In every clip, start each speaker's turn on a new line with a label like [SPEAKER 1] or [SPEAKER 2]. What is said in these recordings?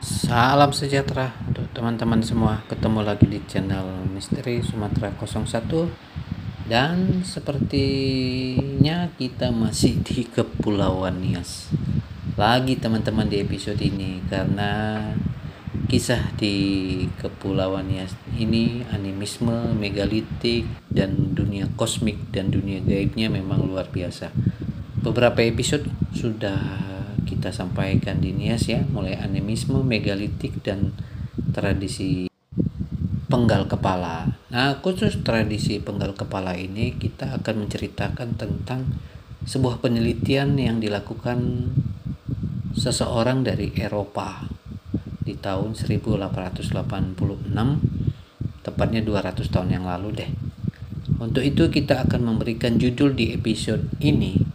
[SPEAKER 1] Salam sejahtera untuk teman-teman semua. Ketemu lagi di channel Misteri Sumatera 01. Dan sepertinya kita masih di Kepulauan Nias lagi teman-teman di episode ini, karena kisah di Kepulauan Nias ini animisme, megalitik, dan dunia kosmik dan dunia gaibnya memang luar biasa. Beberapa episode sudah kita sampaikan di Nias ya, mulai animisme, megalitik, dan tradisi penggal kepala. Nah, khusus tradisi penggal kepala ini kita akan menceritakan tentang sebuah penelitian yang dilakukan seseorang dari Eropa di tahun 1886, tepatnya 200 tahun yang lalu deh. Untuk itu kita akan memberikan judul di episode ini,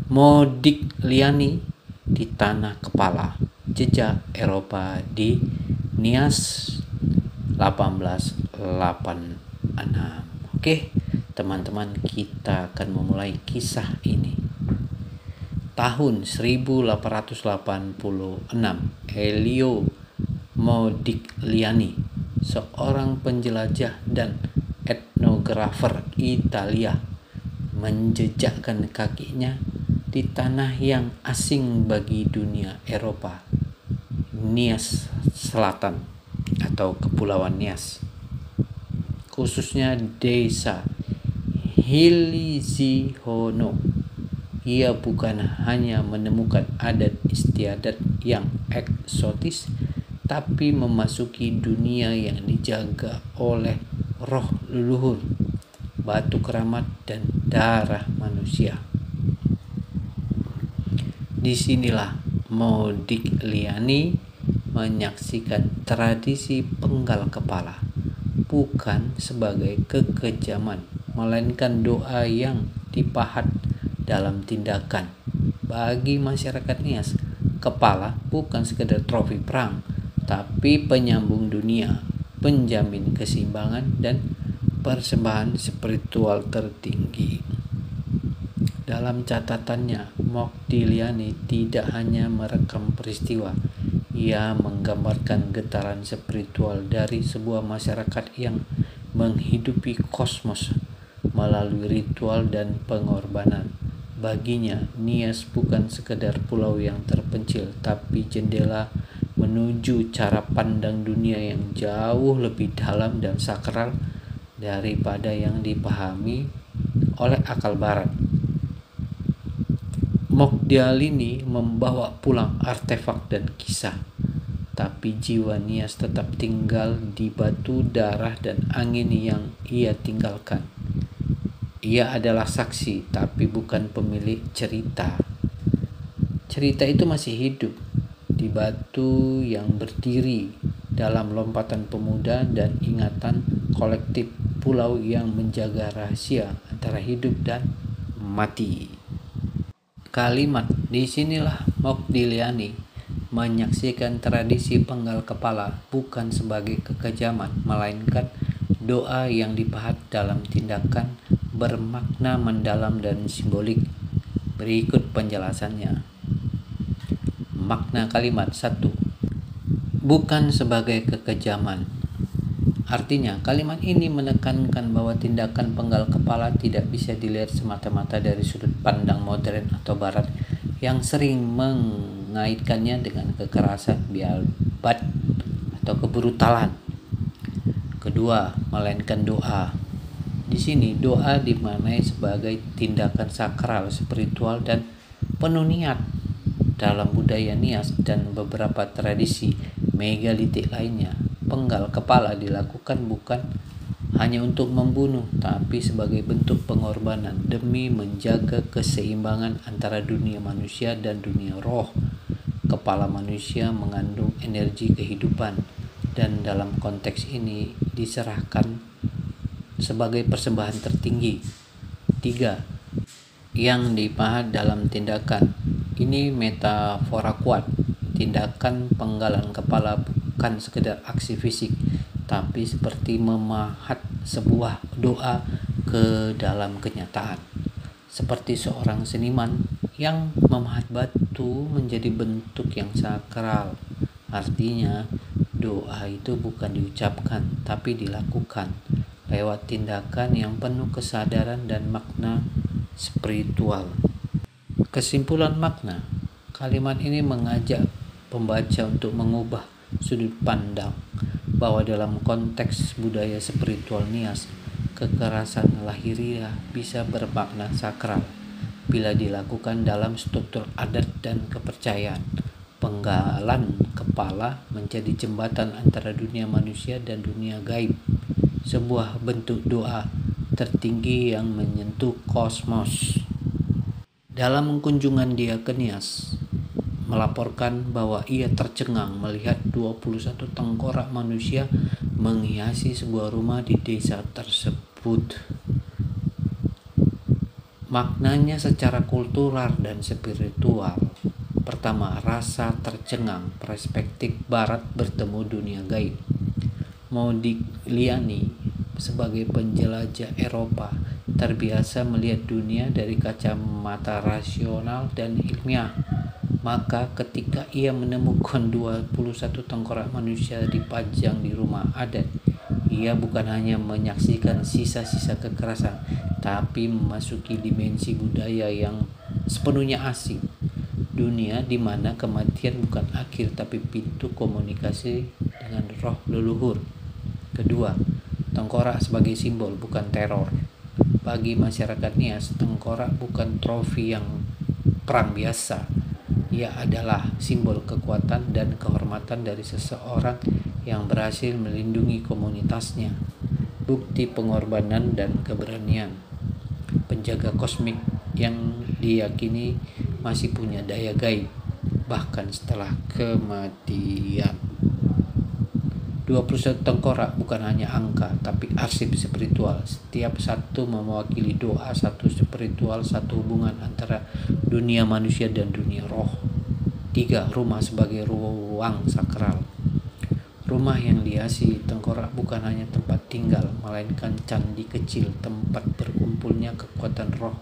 [SPEAKER 1] Modigliani di Tanah Kepala, Jejak Eropa di Nias 1886. Oke, teman-teman, kita akan memulai kisah ini. Tahun 1886, Elio Modigliani, seorang penjelajah dan etnografer Italia, menjejakkan kakinya di tanah yang asing bagi dunia Eropa, Nias Selatan atau Kepulauan Nias, khususnya desa Hilizihono. Ia bukan hanya menemukan adat istiadat yang eksotis, tapi memasuki dunia yang dijaga oleh roh leluhur, batu keramat, dan darah manusia. Disinilah Modigliani menyaksikan tradisi penggal kepala bukan sebagai kekejaman, melainkan doa yang dipahat dalam tindakan. Bagi masyarakat Nias, kepala bukan sekedar trofi perang, tapi penyambung dunia, penjamin keseimbangan, dan persembahan spiritual tertinggi. Dalam catatannya, Modigliani tidak hanya merekam peristiwa, ia menggambarkan getaran spiritual dari sebuah masyarakat yang menghidupi kosmos melalui ritual dan pengorbanan. Baginya, Nias bukan sekedar pulau yang terpencil, tapi jendela menuju cara pandang dunia yang jauh lebih dalam dan sakral daripada yang dipahami oleh akal barat. Modigliani membawa pulang artefak dan kisah, tapi jiwa Nias tetap tinggal di batu, darah, dan angin yang ia tinggalkan. Ia adalah saksi, tapi bukan pemilik cerita. Cerita itu masih hidup di batu yang berdiri dalam lompatan pemuda dan ingatan kolektif pulau yang menjaga rahasia antara hidup dan mati. Kalimat disinilah Modigliani menyaksikan tradisi penggal kepala bukan sebagai kekejaman, melainkan doa yang dipahat dalam tindakan, bermakna mendalam dan simbolik. Berikut penjelasannya. Makna kalimat 1. Bukan sebagai kekejaman. Artinya, kalimat ini menekankan bahwa tindakan penggal kepala tidak bisa dilihat semata-mata dari sudut pandang modern atau barat yang sering mengaitkannya dengan kekerasan, biadab, atau kebrutalan. Kedua, melainkan doa. Di sini doa dimaknai sebagai tindakan sakral, spiritual, dan penuh niat. Dalam budaya Nias dan beberapa tradisi megalitik lainnya, penggal kepala dilakukan bukan hanya untuk membunuh, tapi sebagai bentuk pengorbanan demi menjaga keseimbangan antara dunia manusia dan dunia roh. Kepala manusia mengandung energi kehidupan, dan dalam konteks ini diserahkan sebagai persembahan tertinggi. 3. Yang dipahat dalam tindakan. Ini metafora kuat. Tindakan penggalan kepala bukan sekedar aksi fisik, tapi seperti memahat sebuah doa ke dalam kenyataan. Seperti seorang seniman yang memahat batu menjadi bentuk yang sakral. Artinya, doa itu bukan diucapkan, tapi dilakukan lewat tindakan yang penuh kesadaran dan makna spiritual. Kesimpulan makna, kalimat ini mengajak pembaca untuk mengubah sudut pandang bahwa dalam konteks budaya spiritual Nias, kekerasan lahiriah bisa bermakna sakral bila dilakukan dalam struktur adat dan kepercayaan. Penggalan kepala menjadi jembatan antara dunia manusia dan dunia gaib, sebuah bentuk doa tertinggi yang menyentuh kosmos. Dalam kunjungan dia ke Nias, melaporkan bahwa ia tercengang melihat 21 tengkorak manusia menghiasi sebuah rumah di desa tersebut. Maknanya secara kultural dan spiritual. Pertama, rasa tercengang, perspektif barat bertemu dunia gaib. Modigliani sebagai penjelajah Eropa terbiasa melihat dunia dari kacamata rasional dan ilmiah. Maka ketika ia menemukan 21 tengkorak manusia dipajang di rumah adat, ia bukan hanya menyaksikan sisa-sisa kekerasan, tapi memasuki dimensi budaya yang sepenuhnya asing. Dunia di mana kematian bukan akhir tapi pintu komunikasi dengan roh leluhur. Kedua, tengkorak sebagai simbol bukan teror. Bagi masyarakat Nias, tengkorak bukan trofi yang perang biasa. Ia adalah simbol kekuatan dan kehormatan dari seseorang yang berhasil melindungi komunitasnya. Bukti pengorbanan dan keberanian. Penjaga kosmik yang diyakini masih punya daya gaib bahkan setelah kematian. 21 tengkorak bukan hanya angka tapi arsip spiritual. Setiap satu mewakili doa, satu spiritual, satu hubungan antara dunia manusia dan dunia roh. 3. Rumah sebagai ruang sakral. Rumah yang dihiasi tengkorak bukan hanya tempat tinggal, melainkan candi kecil, tempat berkumpulnya kekuatan roh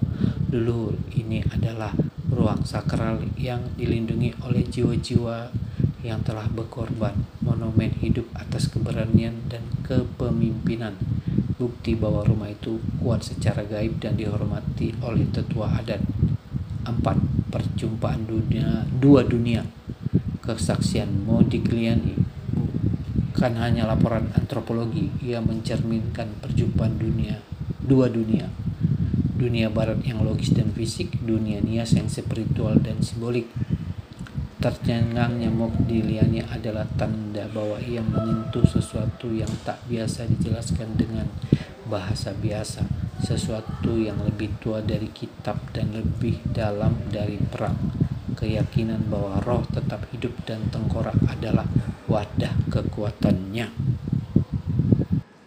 [SPEAKER 1] leluhur. Ini adalah ruang sakral yang dilindungi oleh jiwa-jiwa yang telah berkorban, monumen hidup atas keberanian dan kepemimpinan. Bukti bahwa rumah itu kuat secara gaib dan dihormati oleh tetua adat. 4. Perjumpaan dua dunia. Kesaksian Modigliani bukan hanya laporan antropologi, ia mencerminkan perjumpaan dua dunia. Dunia barat yang logis dan fisik, dunia Nias yang spiritual dan simbolik. Tercengangnya Modigliani adalah tanda bahwa ia menyentuh sesuatu yang tak biasa dijelaskan dengan bahasa biasa, sesuatu yang lebih tua dari kitab dan lebih dalam dari perang. Keyakinan bahwa roh tetap hidup dan tengkorak adalah wadah kekuatannya.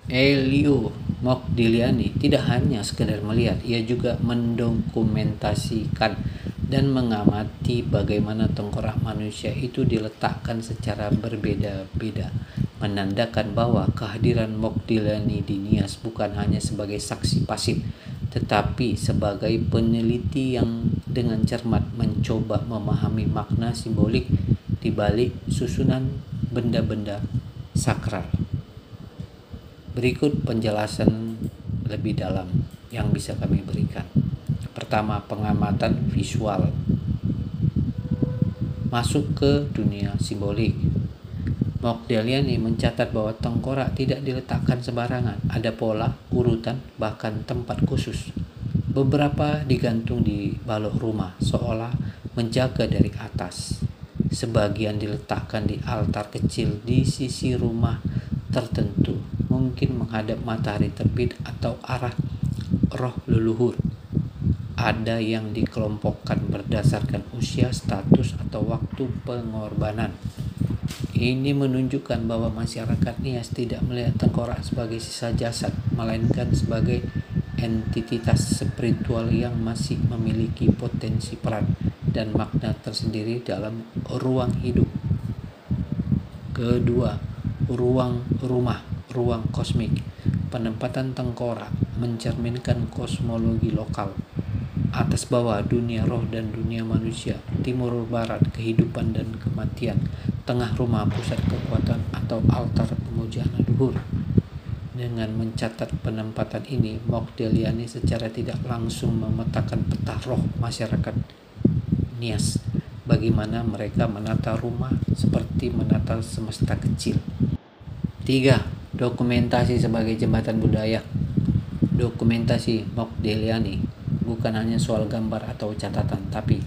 [SPEAKER 1] Elio Modigliani tidak hanya sekedar melihat, ia juga mendokumentasikan dan mengamati bagaimana tengkorak manusia itu diletakkan secara berbeda-beda, menandakan bahwa kehadiran Modigliani di Nias bukan hanya sebagai saksi pasif, tetapi sebagai peneliti yang dengan cermat mencoba memahami makna simbolik di balik susunan benda-benda sakral. Berikut penjelasan lebih dalam yang bisa kami berikan. Pertama, pengamatan visual. Masuk ke dunia simbolik. Modigliani mencatat bahwa tengkorak tidak diletakkan sembarangan, ada pola, urutan, bahkan tempat khusus. Beberapa digantung di balok rumah, seolah menjaga dari atas. Sebagian diletakkan di altar kecil di sisi rumah tertentu, mungkin menghadap matahari terbit atau arah roh leluhur. Ada yang dikelompokkan berdasarkan usia, status, atau waktu pengorbanan. Ini menunjukkan bahwa masyarakat Nias tidak melihat tengkorak sebagai sisa jasad, melainkan sebagai entitas spiritual yang masih memiliki potensi peran dan makna tersendiri dalam ruang hidup. Kedua, ruang kosmik. Penempatan tengkorak mencerminkan kosmologi lokal. Atas bawah dunia roh dan dunia manusia, timur barat kehidupan dan kematian, tengah rumah pusat kekuatan atau altar pemujaan leluhur. Dengan mencatat penempatan ini, Mokdeliani secara tidak langsung memetakan peta roh masyarakat Nias, bagaimana mereka menata rumah seperti menata semesta kecil. 3. Dokumentasi sebagai jembatan budaya. Dokumentasi Mokdeliani bukan hanya soal gambar atau catatan, tapi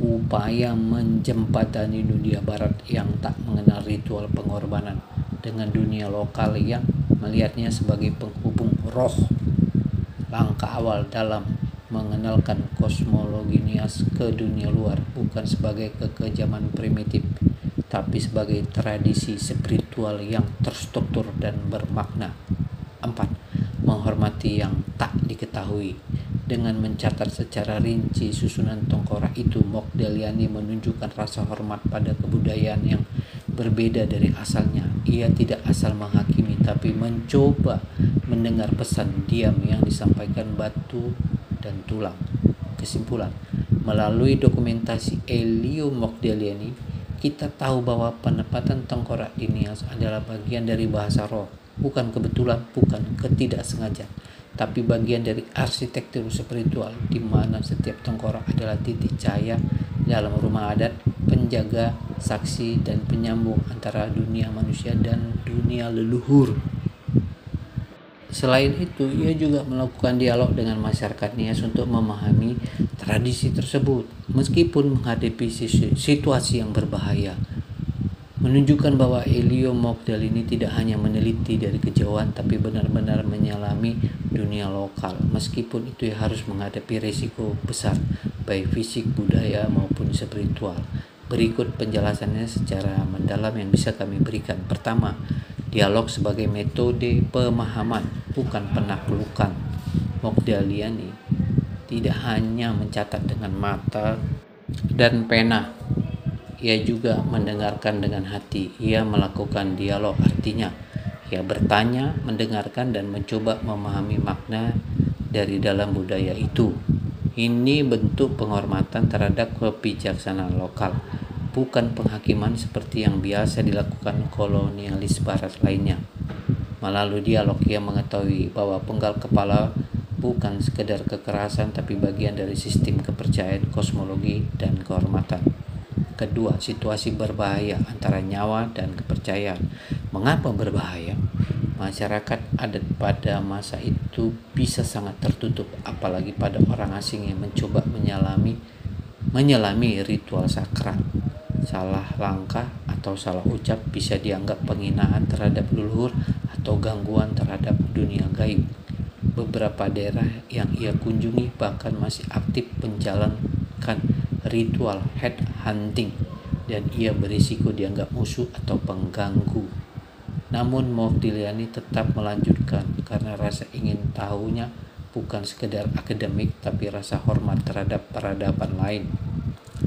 [SPEAKER 1] upaya menjembatani dunia barat yang tak mengenal ritual pengorbanan dengan dunia lokal yang melihatnya sebagai penghubung roh. Langkah awal dalam mengenalkan kosmologi Nias ke dunia luar bukan sebagai kekejaman primitif, tapi sebagai tradisi spiritual yang terstruktur dan bermakna. 4. Menghormati yang tak diketahui. Dengan mencatat secara rinci susunan tengkorak itu, Mokdeliani menunjukkan rasa hormat pada kebudayaan yang berbeda dari asalnya. Ia tidak asal menghakimi, tapi mencoba mendengar pesan diam yang disampaikan batu dan tulang. Kesimpulan, melalui dokumentasi Elio Mokdeliani, kita tahu bahwa penempatan tengkorak di Nias adalah bagian dari bahasa roh, bukan kebetulan, bukan ketidaksengajaan, tapi bagian dari arsitektur spiritual di mana setiap tengkorak adalah titik cahaya dalam rumah adat, penjaga, saksi, dan penyambung antara dunia manusia dan dunia leluhur. Selain itu, ia juga melakukan dialog dengan masyarakat Nias untuk memahami tradisi tersebut, meskipun menghadapi situasi yang berbahaya. Menunjukkan bahwa Elio Mokdeliani tidak hanya meneliti dari kejauhan, tapi benar-benar menyelami dunia lokal. Meskipun itu harus menghadapi risiko besar, baik fisik, budaya, maupun spiritual. Berikut penjelasannya secara mendalam yang bisa kami berikan. Pertama, dialog sebagai metode pemahaman, bukan penaklukan. Mokdeliani tidak hanya mencatat dengan mata dan pena, ia juga mendengarkan dengan hati. Ia melakukan dialog, artinya ia bertanya, mendengarkan, dan mencoba memahami makna dari dalam budaya itu. Ini bentuk penghormatan terhadap kebijaksanaan lokal, bukan penghakiman seperti yang biasa dilakukan kolonialis barat lainnya. Melalui dialog, ia mengetahui bahwa penggal kepala bukan sekedar kekerasan, tapi bagian dari sistem kepercayaan, kosmologi, dan kehormatan. Kedua, situasi berbahaya antara nyawa dan kepercayaan. Mengapa berbahaya? Masyarakat adat pada masa itu bisa sangat tertutup, apalagi pada orang asing yang mencoba menyelami ritual sakral. Salah langkah atau salah ucap bisa dianggap penghinaan terhadap leluhur atau gangguan terhadap dunia gaib. Beberapa daerah yang ia kunjungi bahkan masih aktif menjalankan ritual head hunting, dan ia berisiko dianggap musuh atau pengganggu. Namun Mokdeliani tetap melanjutkan karena rasa ingin tahunya bukan sekedar akademik, tapi rasa hormat terhadap peradaban lain.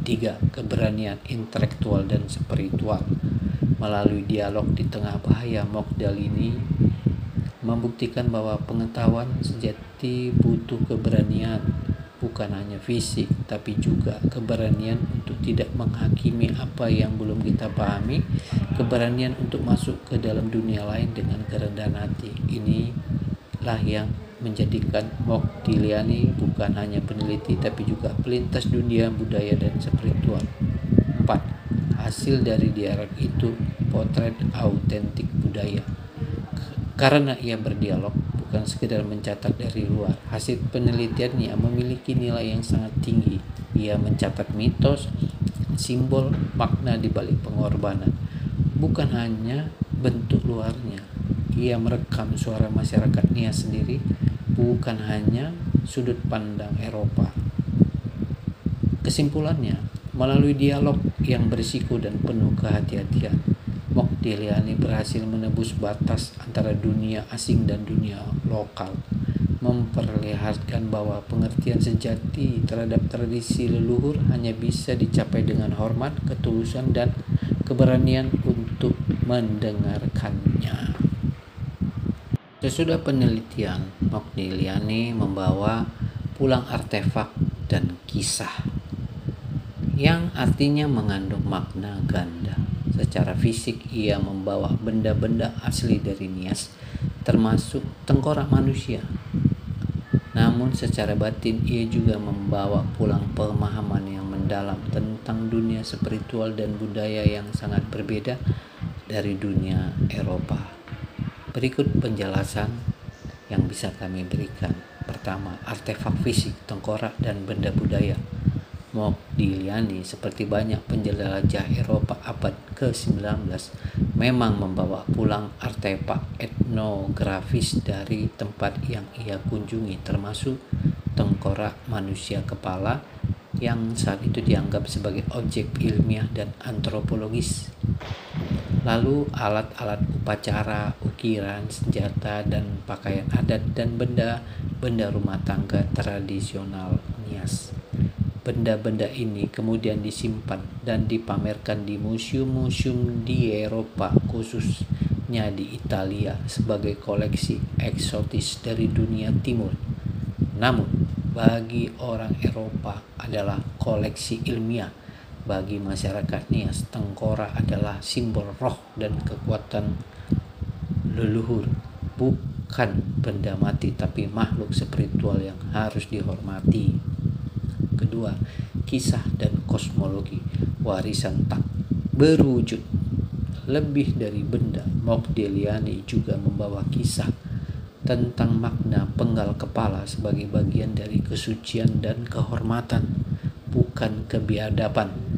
[SPEAKER 1] 3. Keberanian intelektual dan spiritual. Melalui dialog di tengah bahaya, Mokdeliani membuktikan bahwa pengetahuan sejati butuh keberanian, bukan hanya fisik, tapi juga keberanian untuk tidak menghakimi apa yang belum kita pahami, keberanian untuk masuk ke dalam dunia lain dengan kerendahan hati. Inilah yang menjadikan Mokdeliani bukan hanya peneliti, tapi juga pelintas dunia budaya dan spiritual. 4. Hasil dari dialog itu potret autentik budaya. Karena ia berdialog, bukan sekedar mencatat dari luar, hasil penelitiannya memiliki nilai yang sangat tinggi. Ia mencatat mitos, simbol, makna di balik pengorbanan, bukan hanya bentuk luarnya. Ia merekam suara masyarakat Nias sendiri, bukan hanya sudut pandang Eropa. Kesimpulannya, melalui dialog yang berisiko dan penuh kehati-hatian, Mokdeliani berhasil menembus batas antara dunia asing dan dunia lokal, memperlihatkan bahwa pengertian sejati terhadap tradisi leluhur hanya bisa dicapai dengan hormat, ketulusan, dan keberanian untuk mendengarkannya. Sesudah penelitian, Mokdeliani membawa pulang artefak dan kisah yang artinya mengandung makna ganda. Secara fisik ia membawa benda-benda asli dari Nias, termasuk tengkorak manusia. Namun secara batin ia juga membawa pulang pemahaman yang mendalam tentang dunia spiritual dan budaya yang sangat berbeda dari dunia Eropa. Berikut penjelasan yang bisa kami berikan. Pertama, artefak fisik, tengkorak dan benda budaya. Modigliani seperti banyak penjelajah Eropa abad ke-19 memang membawa pulang artefak etnografis dari tempat yang ia kunjungi, termasuk tengkorak manusia kepala yang saat itu dianggap sebagai objek ilmiah dan antropologis. Lalu alat-alat upacara, ukiran, senjata, dan pakaian adat dan benda rumah tangga tradisional Nias. Benda-benda ini kemudian disimpan dan dipamerkan di museum-museum di Eropa, khususnya di Italia, sebagai koleksi eksotis dari dunia timur. Namun, bagi orang Eropa adalah koleksi ilmiah. Bagi masyarakat Nias, tengkorak adalah simbol roh dan kekuatan leluhur, bukan benda mati tapi makhluk spiritual yang harus dihormati. Kedua, kisah dan kosmologi, warisan tak berwujud. Lebih dari benda, Modigliani juga membawa kisah tentang makna penggal kepala sebagai bagian dari kesucian dan kehormatan, bukan kebiadaban.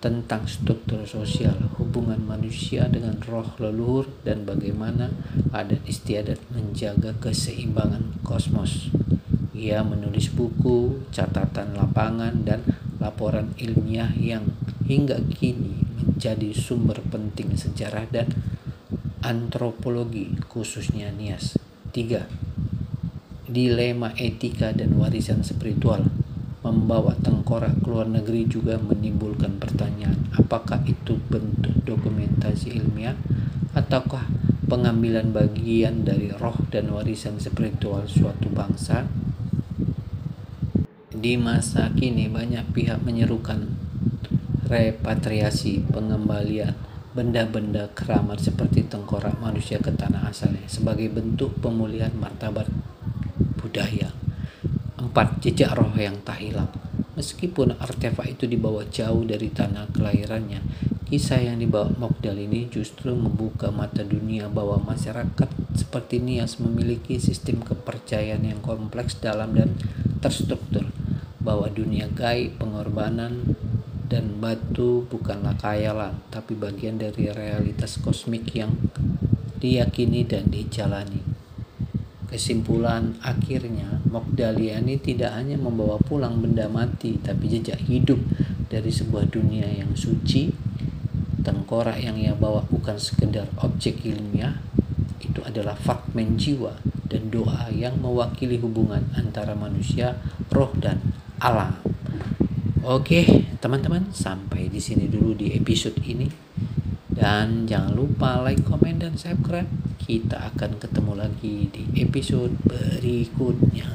[SPEAKER 1] Tentang struktur sosial, hubungan manusia dengan roh leluhur, dan bagaimana adat istiadat menjaga keseimbangan kosmos. Ia menulis buku, catatan lapangan, dan laporan ilmiah yang hingga kini menjadi sumber penting sejarah dan antropologi, khususnya Nias. 3. Dilema etika dan warisan spiritual. Membawa tengkorak ke luar negeri juga menimbulkan pertanyaan, apakah itu bentuk dokumentasi ilmiah ataukah pengambilan bagian dari roh dan warisan spiritual suatu bangsa? Di masa kini banyak pihak menyerukan repatriasi, pengembalian benda-benda keramat seperti tengkorak manusia ke tanah asalnya sebagai bentuk pemulihan martabat budaya. 4. Jejak roh yang tak hilang. Meskipun artefak itu dibawa jauh dari tanah kelahirannya, kisah yang dibawa Modigliani justru membuka mata dunia bahwa masyarakat seperti Nias memiliki sistem kepercayaan yang kompleks, dalam dan terstruktur, bahwa dunia gaib, pengorbanan, dan batu bukanlah khayalan, tapi bagian dari realitas kosmik yang diyakini dan dijalani. Kesimpulan akhirnya, Modigliani tidak hanya membawa pulang benda mati, tapi jejak hidup dari sebuah dunia yang suci. Tengkorak yang ia bawa bukan sekedar objek ilmiah, itu adalah fragmen jiwa dan doa yang mewakili hubungan antara manusia, roh, dan alam. Oke, teman-teman, sampai di sini dulu di episode ini. Dan jangan lupa like, komen, dan subscribe. Kita akan ketemu lagi di episode berikutnya.